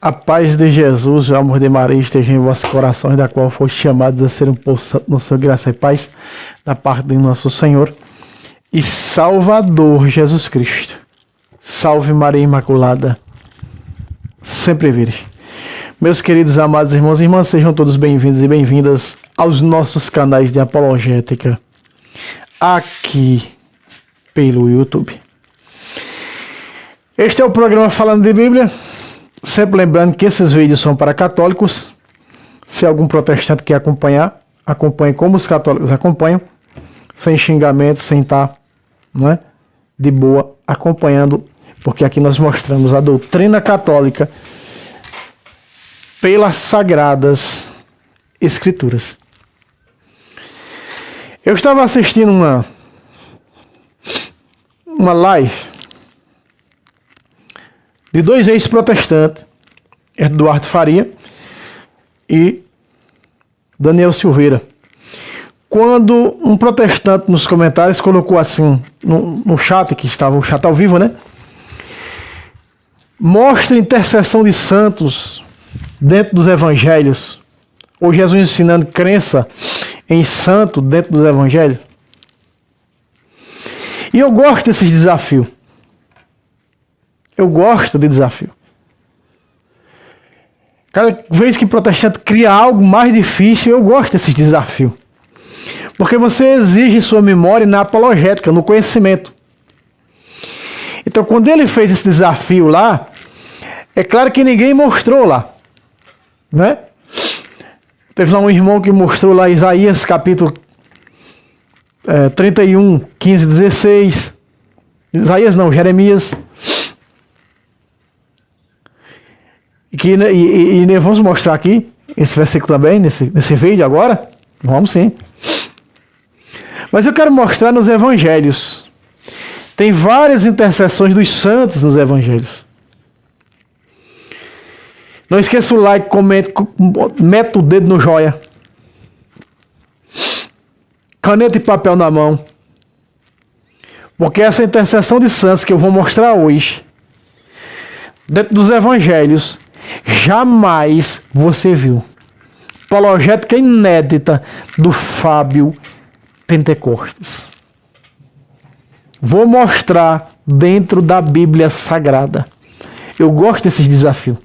A paz de Jesus e o amor de Maria estejam em vossos corações, da qual foste chamados a ser um povo santo no seu graça e paz, da parte de nosso Senhor e Salvador Jesus Cristo. Salve Maria Imaculada, sempre virgem. Meus queridos amados irmãos e irmãs, sejam todos bem-vindos e bem-vindas aos nossos canais de apologética aqui pelo YouTube. Este é o programa Falando de Bíblia. Sempre lembrando que esses vídeos são para católicos. Se algum protestante quer acompanhar, acompanhe como os católicos acompanham, sem xingamento, sem estar, não é, de boa, acompanhando, porque aqui nós mostramos a doutrina católica pelas Sagradas Escrituras. Eu estava assistindo uma live de dois ex-protestantes, Eduardo Faria e Daniel Silveira. Quando um protestante nos comentários colocou assim, no chat, que estava o chat ao vivo, né? Mostra intercessão de santos dentro dos evangelhos. Ou Jesus ensinando crença em santo dentro dos evangelhos. E eu gosto desses desafios. Eu gosto de desafio. Cada vez que o protestante cria algo mais difícil, eu gosto desses desafios. Porque você exige sua memória na apologética, no conhecimento. Então, quando ele fez esse desafio lá, é claro que ninguém mostrou lá, né? Teve lá um irmão que mostrou lá Isaías capítulo 31, 15, 16. Isaías não, Jeremias. E vamos mostrar aqui esse versículo também, nesse vídeo agora. Vamos sim. Mas eu quero mostrar nos evangelhos. Tem várias intercessões dos santos nos evangelhos. Não esqueça o like, comente, mete o dedo no joia. Caneta e papel na mão. Porque essa intercessão de santos que eu vou mostrar hoje, dentro dos evangelhos, jamais você viu. Apologética inédita do Fábio Pentecostes. Vou mostrar dentro da Bíblia Sagrada. Eu gosto desses desafios.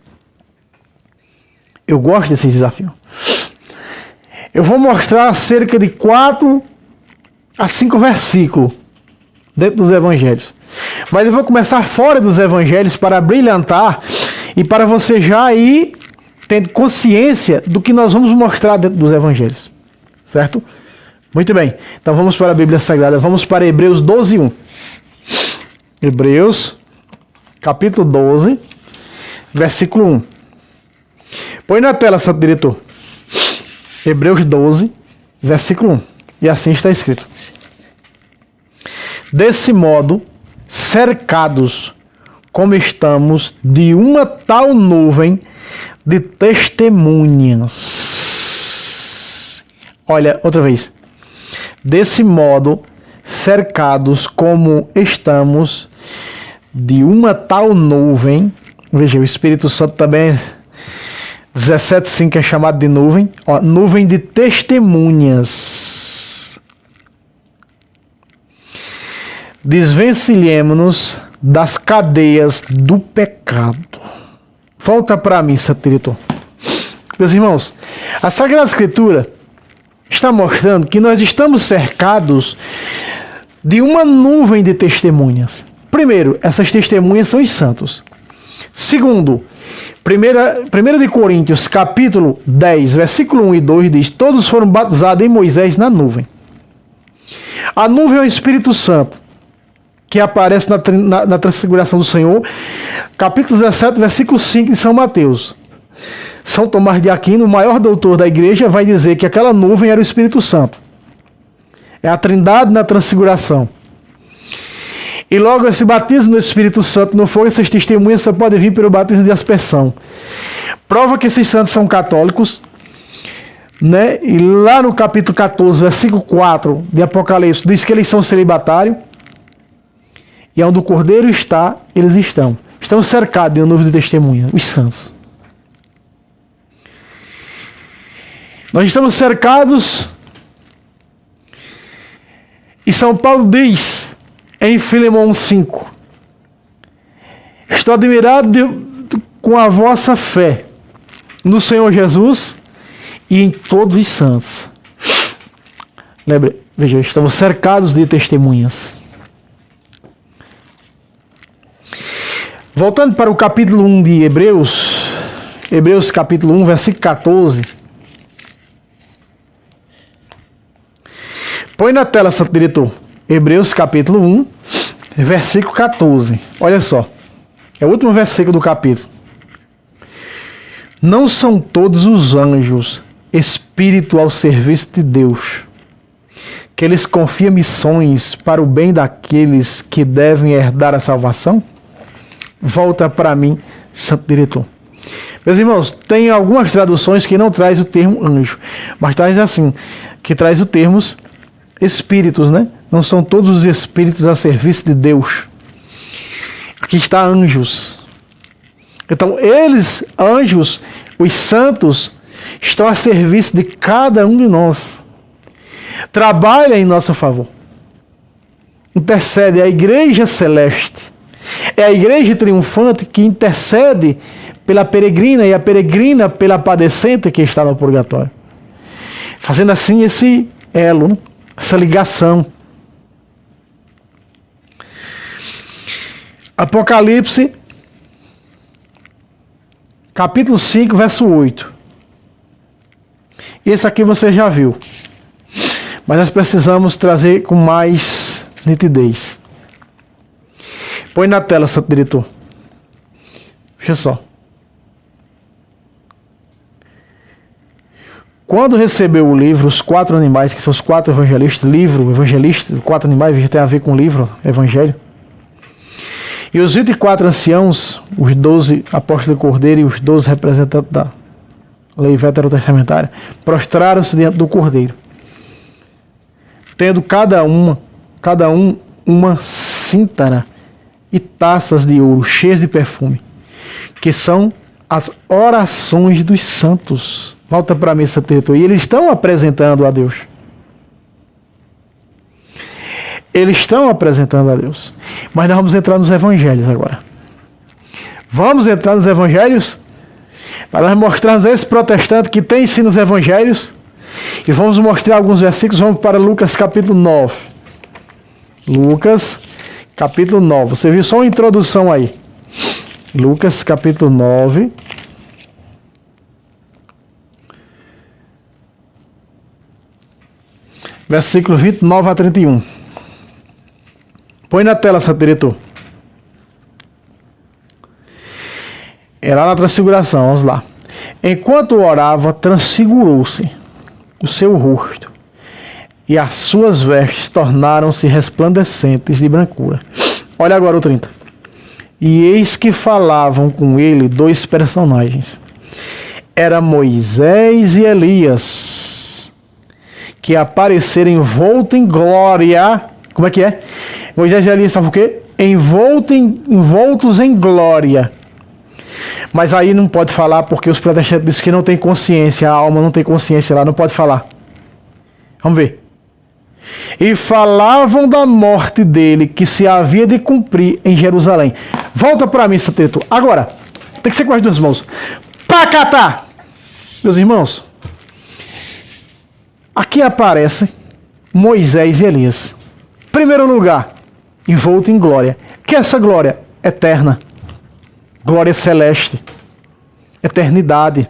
Eu gosto desses desafios. Eu vou mostrar cerca de 4 a 5 versículos dentro dos evangelhos. Mas eu vou começar fora dos evangelhos para brilhantar e para você já ir tendo consciência do que nós vamos mostrar dentro dos evangelhos. Certo? Muito bem. Então vamos para a Bíblia Sagrada. Vamos para Hebreus 12, 1. Hebreus, capítulo 12, versículo 1. Põe na tela, santo diretor. Hebreus 12, versículo 1. E assim está escrito. Desse modo, cercados como estamos de uma tal nuvem de testemunhas. Olha, outra vez. Desse modo, cercados como estamos de uma tal nuvem. Veja, o Espírito Santo também, 17,5 é chamado de nuvem. Ó, nuvem de testemunhas. Desvencilhemos-nos das cadeias do pecado. Volta para mim, santo diretor. Meus irmãos, a Sagrada Escritura está mostrando que nós estamos cercados de uma nuvem de testemunhas. Primeiro, essas testemunhas são os santos. Segundo, 1 de Coríntios, capítulo 10, versículo 1 e 2 diz: todos foram batizados em Moisés na nuvem. A nuvem é o Espírito Santo, que aparece na transfiguração do Senhor, capítulo 17, versículo 5 de São Mateus. São Tomás de Aquino, o maior doutor da igreja, vai dizer que aquela nuvem era o Espírito Santo. É a Trindade na transfiguração. E logo esse batismo no Espírito Santo não foi, essas testemunhas só podem vir pelo batismo de aspersão. Prova que esses santos são católicos, né? E lá no capítulo 14, versículo 4 de Apocalipse, diz que eles são celibatários. E onde o Cordeiro está, eles estão. Estão cercados de uma nuvem de testemunha, os santos. Nós estamos cercados, e São Paulo diz em Filemão 5: estou admirado com a vossa fé no Senhor Jesus e em todos os santos. Lembre, veja, estamos cercados de testemunhas. Voltando para o capítulo 1 de Hebreus, Hebreus capítulo 1, versículo 14. Põe na tela, santo diretor. Hebreus capítulo 1, versículo 14. Olha só. É o último versículo do capítulo. Não são todos os anjos espírito ao serviço de Deus, que eles confiam missões para o bem daqueles que devem herdar a salvação? Volta para mim, santo diretor. Meus irmãos, tem algumas traduções que não traz o termo anjo, mas traz assim, que traz o termo espíritos, né? Não são todos os espíritos a serviço de Deus. Aqui está anjos. Então, eles, anjos, os santos, estão a serviço de cada um de nós. Trabalha em nosso favor. Intercede. A igreja celeste é a igreja triunfante que intercede pela peregrina e a peregrina pela padecente que está no purgatório. Fazendo assim esse elo, né? Essa ligação. Apocalipse, capítulo 5, verso 8. Esse aqui você já viu. Mas nós precisamos trazer com mais nitidez. Põe na tela, santo diretor. Veja só. Quando recebeu o livro, os 4 animais, que são os 4 evangelistas, livro, evangelista, 4 animais, já tem a ver com o livro, evangelho. E os 24 anciãos, os 12 apóstolos do Cordeiro e os 12 representantes da lei veterotestamentária, prostraram-se diante do Cordeiro, tendo cada um uma cítara e taças de ouro cheias de perfume, que são as orações dos santos. Volta para mim, santo diretor. E eles estão apresentando a Deus. Eles estão apresentando a Deus. Mas nós vamos entrar nos evangelhos agora. Vamos entrar nos evangelhos para nós mostrarmos a esse protestante que tem sim nos evangelhos. E vamos mostrar alguns versículos. Vamos para Lucas capítulo 9. Lucas capítulo 9. Você viu só uma introdução aí. Lucas capítulo 9. Versículo 29 a 31. Põe na tela, santo diretor. É lá na transfiguração, vamos lá. Enquanto orava, transfigurou-se o seu rosto, e as suas vestes tornaram-se resplandecentes de brancura. Olha agora o 30. E eis que falavam com ele 2 personagens. Era Moisés e Elias, que apareceram envoltos em glória. Como é que é? Moisés e Elias estavam o quê? Envoltos em glória. Mas aí não pode falar porque os protestantes dizem que não tem consciência, a alma não tem consciência lá, não pode falar. Vamos ver. E falavam da morte dele, que se havia de cumprir em Jerusalém. Volta para mim, santo diretor. Agora, tem que ser com as 2 mãos. Pacatá! Meus irmãos, aqui aparece Moisés e Elias. Primeiro lugar, envolto em glória. Que é essa glória? Eterna. Glória celeste. Eternidade.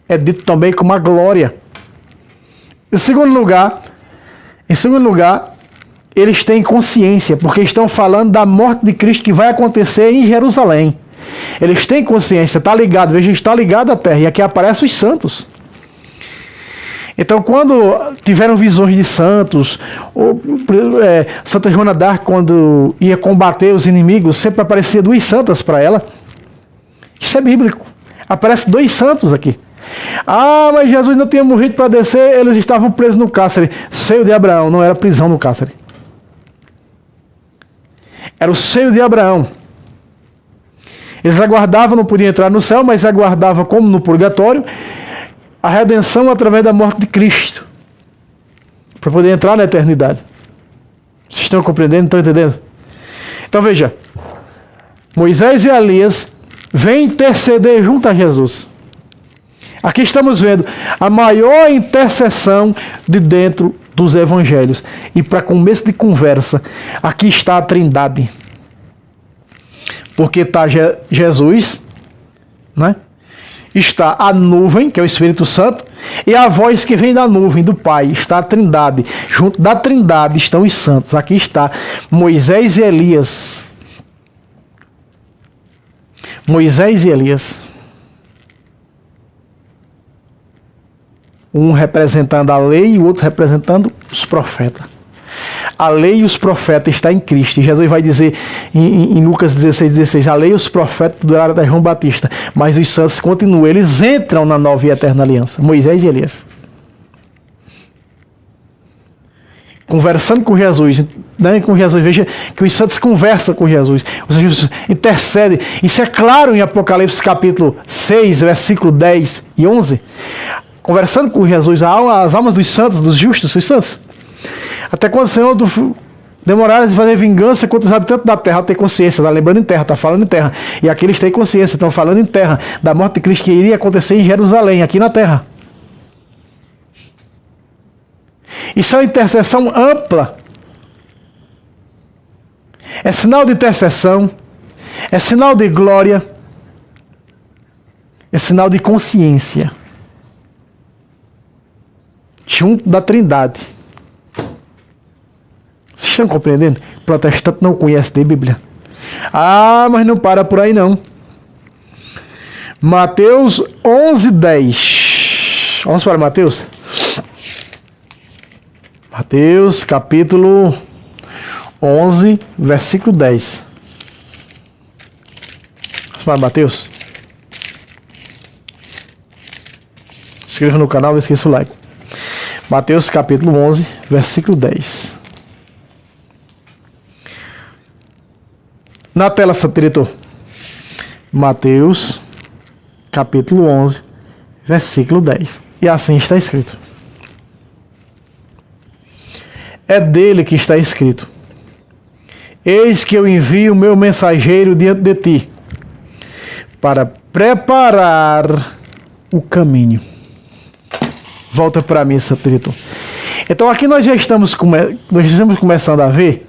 É dito também como a glória. Em segundo lugar, eles têm consciência, porque estão falando da morte de Cristo que vai acontecer em Jerusalém. Eles têm consciência, está ligado, veja, está ligado à terra. E aqui aparecem os santos. Então, quando tiveram visões de santos, Santa Joana d'Arc, quando ia combater os inimigos, sempre aparecia 2 santas para ela. Isso é bíblico. Aparece 2 santos aqui. Ah, mas Jesus não tinha morrido para descer, eles estavam presos no cárcere. Seio de Abraão, não era prisão no cárcere. Era o seio de Abraão. Eles aguardavam, não podiam entrar no céu, mas aguardavam como no purgatório, a redenção através da morte de Cristo, para poder entrar na eternidade. Vocês estão compreendendo? Estão entendendo? Então veja, Moisés e Elias vêm interceder junto a Jesus. Aqui estamos vendo a maior intercessão de dentro dos evangelhos. E para começo de conversa, aqui está a Trindade. Porque está Jesus, né? Está a nuvem, que é o Espírito Santo, e a voz que vem da nuvem, do Pai, está a Trindade. Junto da Trindade estão os santos. Aqui está Moisés e Elias. Moisés e Elias. Um representando a lei e o outro representando os profetas. A lei e os profetas estão em Cristo. E Jesus vai dizer em Lucas 16:16, a lei e os profetas duraram até João Batista, mas os santos continuam, eles entram na nova e eterna aliança. Moisés e Elias. Conversando com Jesus, né, veja que os santos conversam com Jesus, os santos intercedem. Isso é claro em Apocalipse capítulo 6, versículo 10 e 11. Conversando com Jesus, as almas dos santos, dos justos, dos santos. Até quando o Senhor demoraram de fazer vingança contra os habitantes da terra, ter consciência, está lembrando em terra, está falando em terra. E aqui eles têm consciência, estão falando em terra, da morte de Cristo que iria acontecer em Jerusalém, aqui na terra. Isso é uma intercessão ampla. É sinal de intercessão, é sinal de glória, é sinal de consciência. Junto da Trindade. Vocês estão compreendendo? O protestante não conhece de Bíblia. Ah, mas não para por aí não. Mateus 11:10. Vamos para Mateus? Mateus capítulo 11, versículo 10. Vamos para Mateus? Se inscreva no canal, não esqueça o like. Mateus capítulo 11, versículo 10. Na tela, Santo Diretor. Mateus capítulo 11, versículo 10. E assim está escrito. É dele que está escrito: eis que eu envio o meu mensageiro diante de ti, para preparar o caminho. Volta para mim, Santo Diretor. Então aqui nós já estamos começando a ver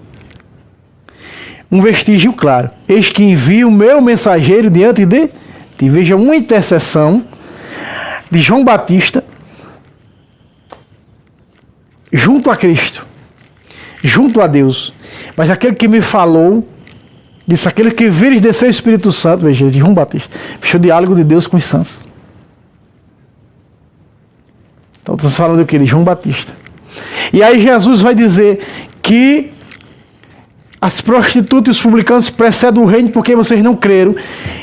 um vestígio claro. Eis que envio o meu mensageiro diante de ti. Veja uma intercessão de João Batista junto a Cristo, junto a Deus. Mas aquele que me falou, disse: aquele que vires descer o Espírito Santo, veja, de João Batista. Veja o diálogo de Deus com os santos. Então estamos falando do que? De João Batista. E aí Jesus vai dizer que as prostitutas e os publicanos precedem o reino porque vocês não creram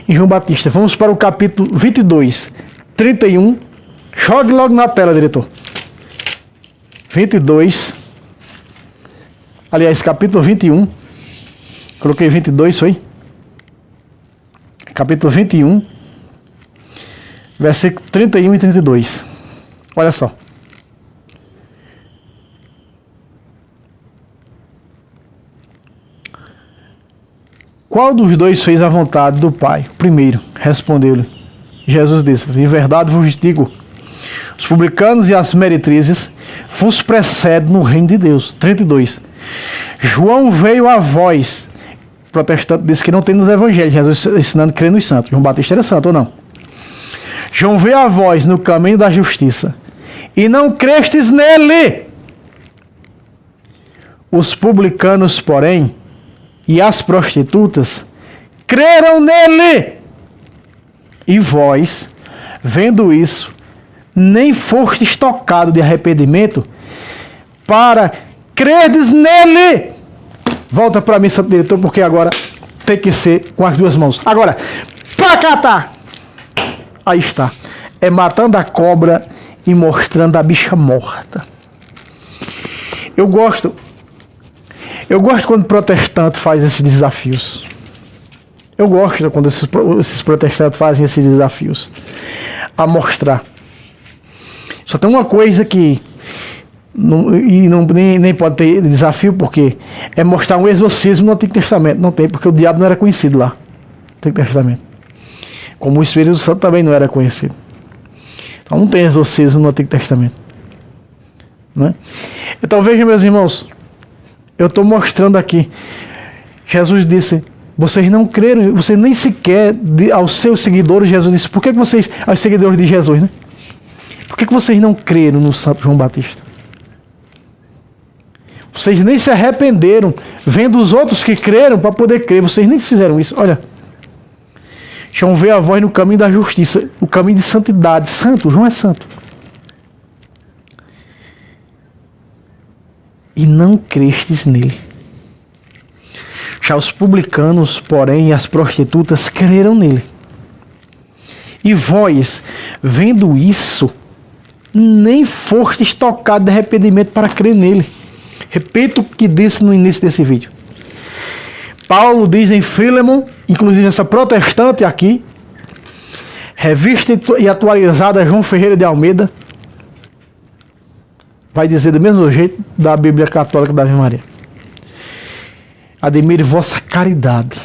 em João Batista. Vamos para o capítulo 22, 31. Jogue logo na tela, diretor. 22. Aliás, capítulo 21. Coloquei 22, foi? Capítulo 21. Versículo 31 e 32. Olha só. Qual dos dois fez a vontade do Pai? O primeiro, respondeu-lhe. Jesus disse: em verdade vos digo, os publicanos e as meretrizes vos precedem no reino de Deus. 32. João veio a vós. O protestante disse que não tem nos evangelhos. Jesus ensinando crendo nos santos. João Batista era santo ou não? João veio a vós no caminho da justiça, e não crestes nele. Os publicanos, porém, e as prostitutas creram nele. E vós, vendo isso, nem fostes tocados de arrependimento para crerdes nele. Volta para mim, Santo Diretor, porque agora tem que ser com as duas mãos. Agora, pra catar. Aí está. É matando a cobra e mostrando a bicha morta. Eu gosto quando o protestante faz esses desafios. Eu gosto quando esses protestantes fazem esses desafios. A mostrar Só tem uma coisa que nem pode ter desafio, porque é mostrar um exorcismo no Antigo Testamento. Não tem, porque o diabo não era conhecido lá no Antigo Testamento. Como o Espírito Santo também não era conhecido. Então não tem exorcismo no Antigo Testamento. Né? Então vejam, meus irmãos, eu estou mostrando aqui. Jesus disse: vocês não creram, vocês nem sequer aos seus seguidores. Jesus disse: por que vocês, aos seguidores de Jesus, né? Por que vocês não creram no Santo João Batista? Vocês nem se arrependeram vendo os outros que creram para poder crer. Vocês nem fizeram isso. Olha, João veio a voz no caminho da justiça, o caminho de santidade. Santo, João é santo. E não crestes nele. Já os publicanos, porém, e as prostitutas creram nele. E vós, vendo isso, nem fostes tocados de arrependimento para crer nele. Repito o que disse no início desse vídeo. Paulo diz em Filemon, inclusive essa protestante aqui, revista e atualizada João Ferreira de Almeida, vai dizer do mesmo jeito da Bíblia Católica da Ave Maria: admire vossa caridade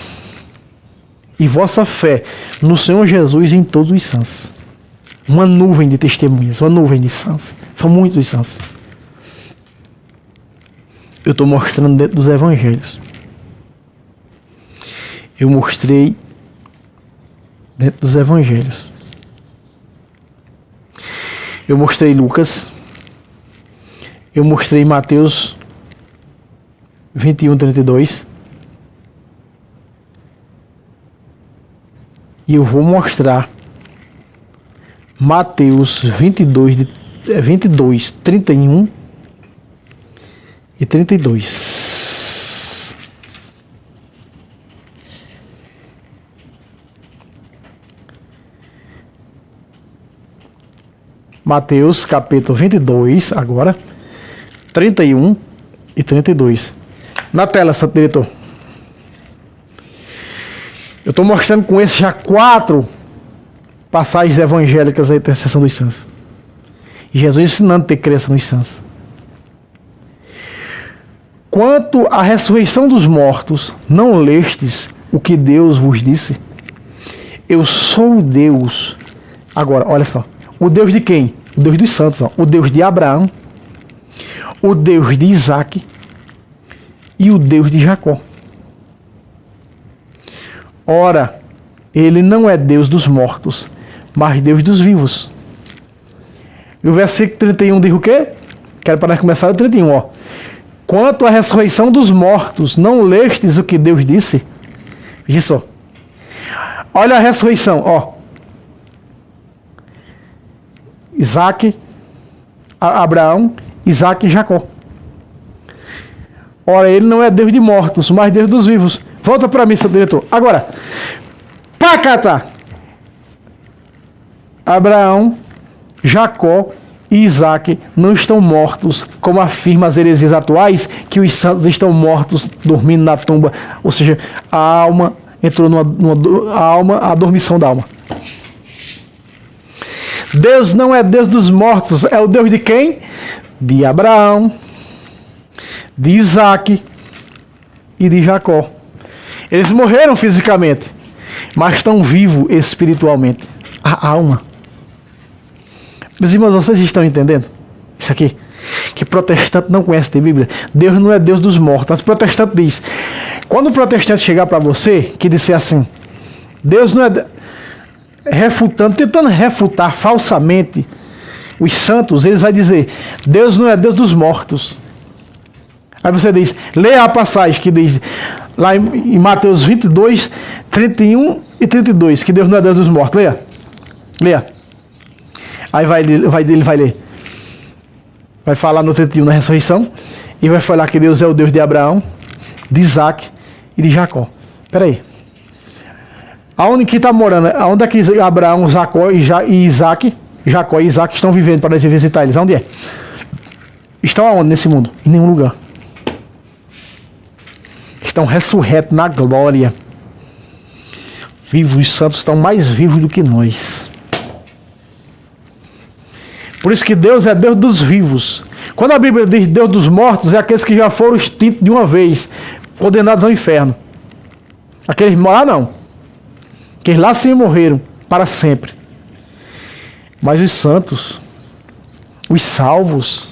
e vossa fé no Senhor Jesus em todos os santos. Uma nuvem de testemunhas, uma nuvem de santos. São muitos santos. Eu estou mostrando dentro dos evangelhos. Eu mostrei dentro dos evangelhos. Eu mostrei Lucas. Eu mostrei Mateus 21:32. E eu vou mostrar Mateus 22, 31 e 32. Mateus capítulo 22, agora, 31 e 32. Na tela, Santo Diretor. Eu estou mostrando com esses já 4 passagens evangélicas da intercessão dos santos. E Jesus ensinando a ter crença nos santos. Quanto à ressurreição dos mortos, não lestes o que Deus vos disse? Eu sou o Deus. Agora, olha só. O Deus de quem? O Deus dos santos. Ó. O Deus de Abraão, o Deus de Isaac e o Deus de Jacó. Ora, ele não é Deus dos mortos, mas Deus dos vivos. E o versículo 31 diz o quê? Quero para começar o 31, ó. Quanto à ressurreição dos mortos, não lestes o que Deus disse? Veja só. Olha a ressurreição, ó. Isaac, Abraão, Isaac e Jacó. Ora, ele não é Deus de mortos, mas Deus dos vivos. Volta para mim, seu diretor. Agora, pacata. Abraão, Jacó e Isaac não estão mortos, como afirmam as heresias atuais, que os santos estão mortos, dormindo na tumba. Ou seja, a alma entrou a dormição da alma. Deus não é Deus dos mortos, é o Deus de quem? De Abraão, de Isaac e de Jacó. Eles morreram fisicamente, mas estão vivos espiritualmente. A alma. Meus irmãos, vocês estão entendendo? Isso aqui. Que protestante não conhece a Bíblia. Deus não é Deus dos mortos. Mas o protestante diz. Quando o protestante chegar para você, que disser assim, Deus não é... tentando refutar falsamente os santos, eles vão dizer, Deus não é Deus dos mortos. Aí você diz, leia a passagem que diz, lá em Mateus 22, 31 e 32, que Deus não é Deus dos mortos. Leia. Leia. Aí ele vai ler. Vai falar no 31 na ressurreição. E vai falar que Deus é o Deus de Abraão, de Isaac e de Jacó. Espera aí. Aonde que está morando? Aonde é que Abraão, Jacó e Isaac, Jacó e Isaac estão vivendo para nós visitar eles? Aonde é? Estão aonde nesse mundo? Em nenhum lugar. Estão ressurretos na glória. Vivos, os santos estão mais vivos do que nós. Por isso que Deus é Deus dos vivos. Quando a Bíblia diz Deus dos mortos, é aqueles que já foram extintos de uma vez, condenados ao inferno. Aqueles lá não. Aqueles lá sim morreram para sempre. Mas os santos, os salvos,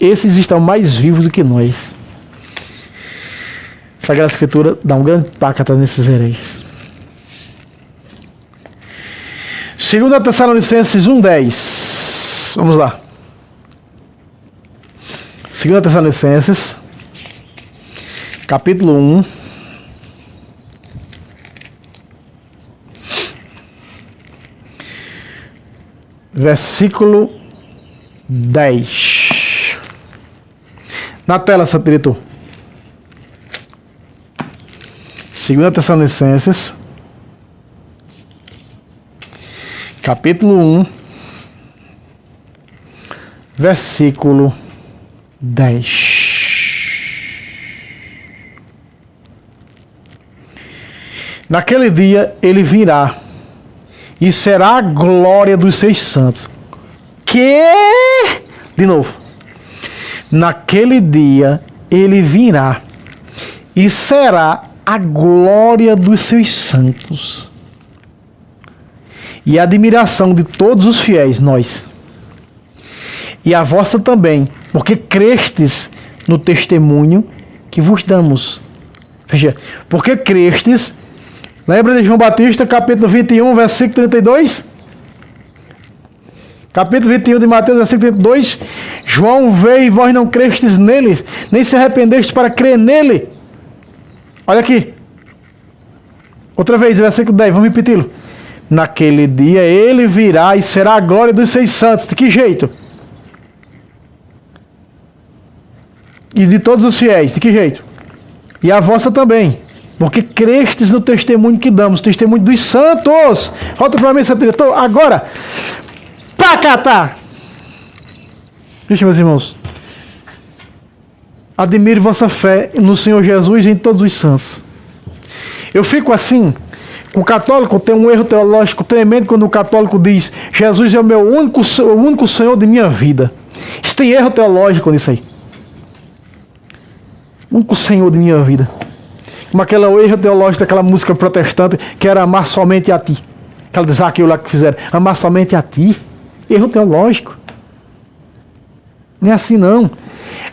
esses estão mais vivos do que nós. A Sagrada Escritura dá um grande pacto nesses hereges. 2 Tessalonicenses 1:10. Vamos lá. 2 Tessalonicenses, capítulo 1. Versículo 10. Na tela, seu diretor. 2 Tessalonicenses, capítulo 1, versículo 10. Naquele dia ele virá, e será a glória dos seus santos. De novo. Naquele dia ele virá, e será a glória dos seus santos. E a admiração de todos os fiéis, nós. E a vossa também, porque crestes no testemunho que vos damos. Veja, porque crestes. Lembra de João Batista, capítulo 21, versículo 32? Capítulo 21 de Mateus, versículo 32. João veio e vós não crestes nele, nem se arrependestes para crer nele. Olha aqui. Outra vez, versículo 10, vamos repeti-lo. Naquele dia ele virá e será a glória dos seus santos. De que jeito? E de todos os fiéis. De que jeito? E a vossa também. Porque crestes no testemunho que damos. Testemunho dos santos. Volta para mim, seu diretor. Agora. Pacatá. Deixa, meus irmãos. Admire vossa fé no Senhor Jesus e em todos os santos. Eu fico assim. O católico tem um erro teológico tremendo quando o católico diz: Jesus é o meu único Senhor de minha vida. Isso tem erro teológico nisso aí. O único Senhor de minha vida. Como aquele erro teológico daquela música protestante que era amar somente a ti. Aquela diz aquilo lá que fizeram: amar somente a ti. Erro teológico. Não é assim não.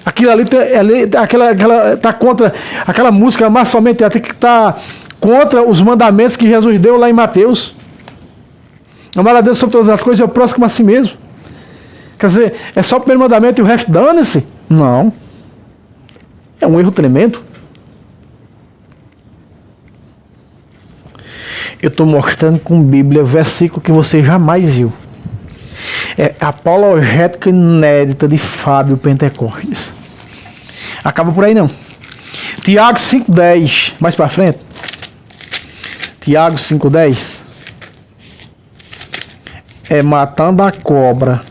Aquilo ali está contra aquela música amar somente a ti, que está contra os mandamentos que Jesus deu lá em Mateus. Amar a Deus sobre todas as coisas e o próximo a si mesmo. Quer dizer, é só o primeiro mandamento e o resto dane-se? Não. É um erro tremendo. Eu estou mostrando com Bíblia versículo que você jamais viu. É apologética inédita de Fábio Pentecostes. Acaba por aí não. Tiago 5,10. Mais para frente. Tiago 5,10. É matando a cobra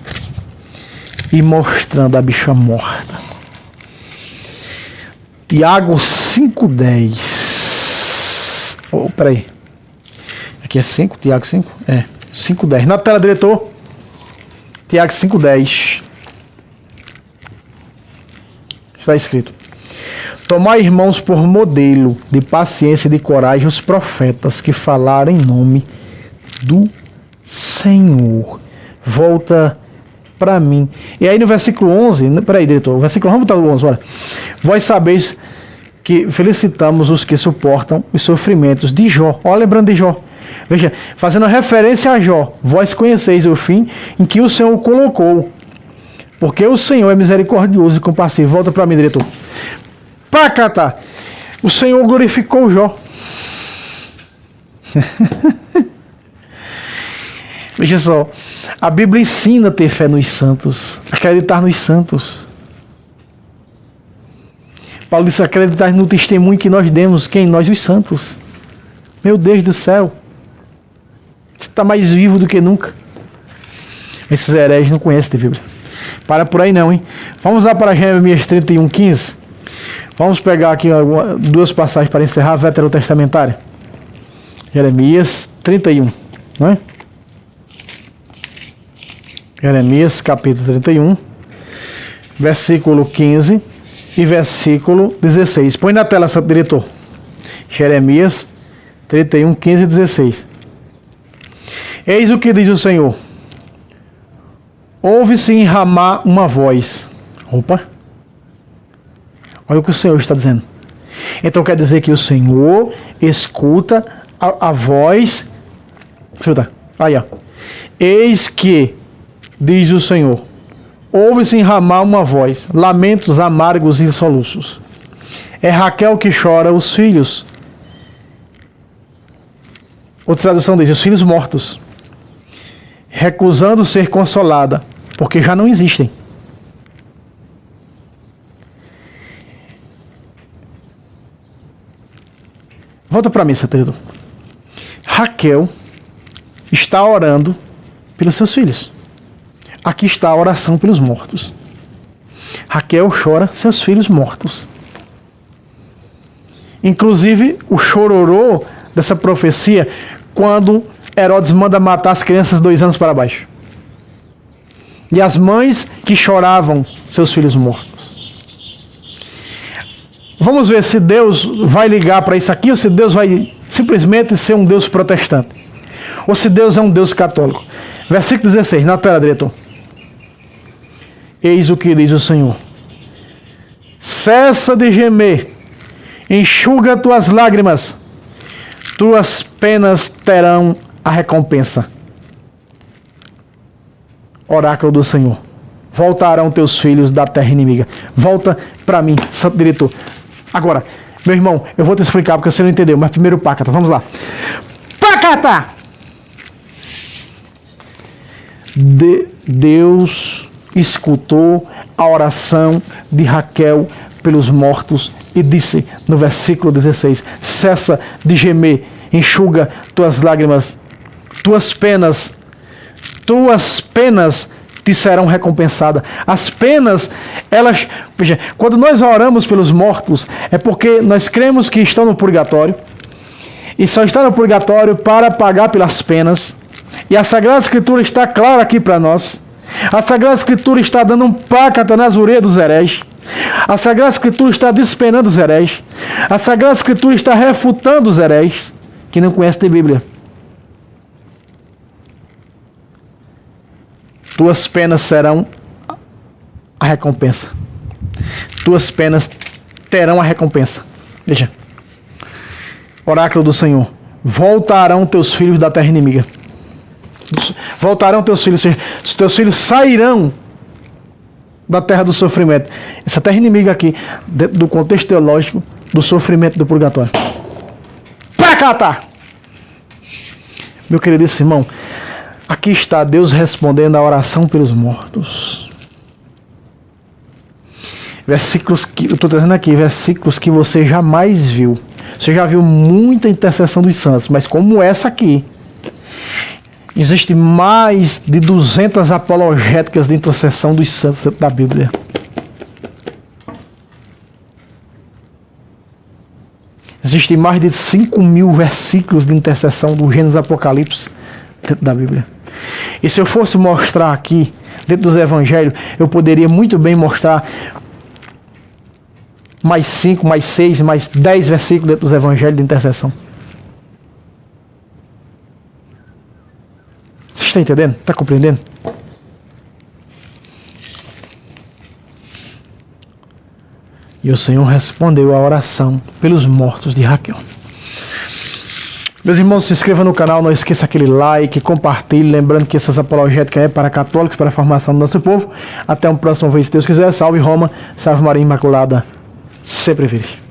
e mostrando a bicha morta. Tiago 5,10. Oh, peraí. Aqui é 5, Tiago 5? É, 5,10. Na tela, diretor. Tiago 5,10. Está escrito: tomai, irmãos, por modelo de paciência e de coragem os profetas que falaram em nome do Senhor. Volta para mim. E aí no versículo 11, peraí, diretor, versículo, vamos botar o 11, olha. Vós sabeis que felicitamos os que suportam os sofrimentos de Jó. Olha, lembrando de Jó. Veja, fazendo referência a Jó. Vós conheceis o fim em que o Senhor o colocou. Porque o Senhor é misericordioso e compassivo. Volta para mim, diretor. Pacata. O Senhor glorificou Jó. Veja só. A Bíblia ensina a ter fé nos santos. Acreditar nos santos. Paulo disse: acreditar no testemunho que nós demos. Quem? Nós, os santos. Meu Deus do céu. Você está mais vivo do que nunca. Esses hereges não conhecem a Bíblia. Para por aí não, hein? Vamos lá para Jeremias 31:15. Vamos pegar aqui duas passagens para encerrar a veterotestamentária. Jeremias 31, não é? Jeremias capítulo 31, versículo 15 e versículo 16. Põe na tela, santo diretor. Jeremias 31, 15 e 16. Eis o que diz o Senhor. Ouve-se em Ramá uma voz. Opa! Olha o que o Senhor está dizendo. Então quer dizer que o Senhor escuta a voz. Escuta, aí ó. Eis que, diz o Senhor, ouve-se em Ramá uma voz, lamentos amargos e soluços. É Raquel que chora os filhos. Outra tradução diz, os filhos mortos, recusando ser consolada, porque já não existem. Volta para mim, Saterdo. Raquel está orando pelos seus filhos. Aqui está a oração pelos mortos. Raquel chora seus filhos mortos. Inclusive, o chororô dessa profecia, quando Herodes manda matar as crianças 2 anos para baixo. E as mães que choravam seus filhos mortos. Vamos ver se Deus vai ligar para isso aqui ou se Deus vai simplesmente ser um Deus protestante. Ou se Deus é um Deus católico. Versículo 16, na tela, diretor. Eis o que diz o Senhor. Cessa de gemer, enxuga tuas lágrimas, tuas penas terão a recompensa. Oráculo do Senhor. Voltarão teus filhos da terra inimiga. Volta para mim, santo diretor. Agora, meu irmão, eu vou te explicar porque você não entendeu, mas primeiro Pácata, vamos lá. Pácata! Deus escutou a oração de Raquel pelos mortos e disse no versículo 16, cessa de gemer, enxuga tuas lágrimas, tuas penas te serão recompensadas. As penas, elas... Veja, quando nós oramos pelos mortos, é porque nós cremos que estão no purgatório, e só estão no purgatório para pagar pelas penas, e a Sagrada Escritura está clara aqui para nós. A Sagrada Escritura está dando um pácata nas orelhas dos hereges. A Sagrada Escritura está despenando os hereges. A Sagrada Escritura está refutando os hereges que não conhecem a Bíblia. Tuas penas serão a recompensa. Tuas penas terão a recompensa. Veja. Oráculo do Senhor. Voltarão teus filhos da terra inimiga. Voltarão teus filhos. Os teus filhos sairão da terra do sofrimento. Essa terra inimiga aqui, dentro do contexto teológico do sofrimento do purgatório. Pra cá tá! Meu queridíssimo irmão, aqui está Deus respondendo a oração pelos mortos. Versículos que eu estou trazendo aqui, versículos que você jamais viu. Você já viu muita intercessão dos santos, mas como essa aqui, existe mais de 200 apologéticas de intercessão dos santos dentro da Bíblia. Existem mais de 5.000 versículos de intercessão do Gênesis Apocalipse dentro da Bíblia. E se eu fosse mostrar aqui, dentro dos evangelhos, eu poderia muito bem mostrar mais 5, mais 6, mais 10 versículos dentro dos evangelhos de intercessão. Você está entendendo? Está compreendendo? E o Senhor respondeu a oração pelos mortos de Raquel. Meus irmãos, se inscreva no canal, não esqueça aquele like, compartilhe, lembrando que essas apologéticas é para católicos, para a formação do nosso povo. Até um próximo vídeo, se Deus quiser. Salve Roma, salve Maria Imaculada, sempre virgem.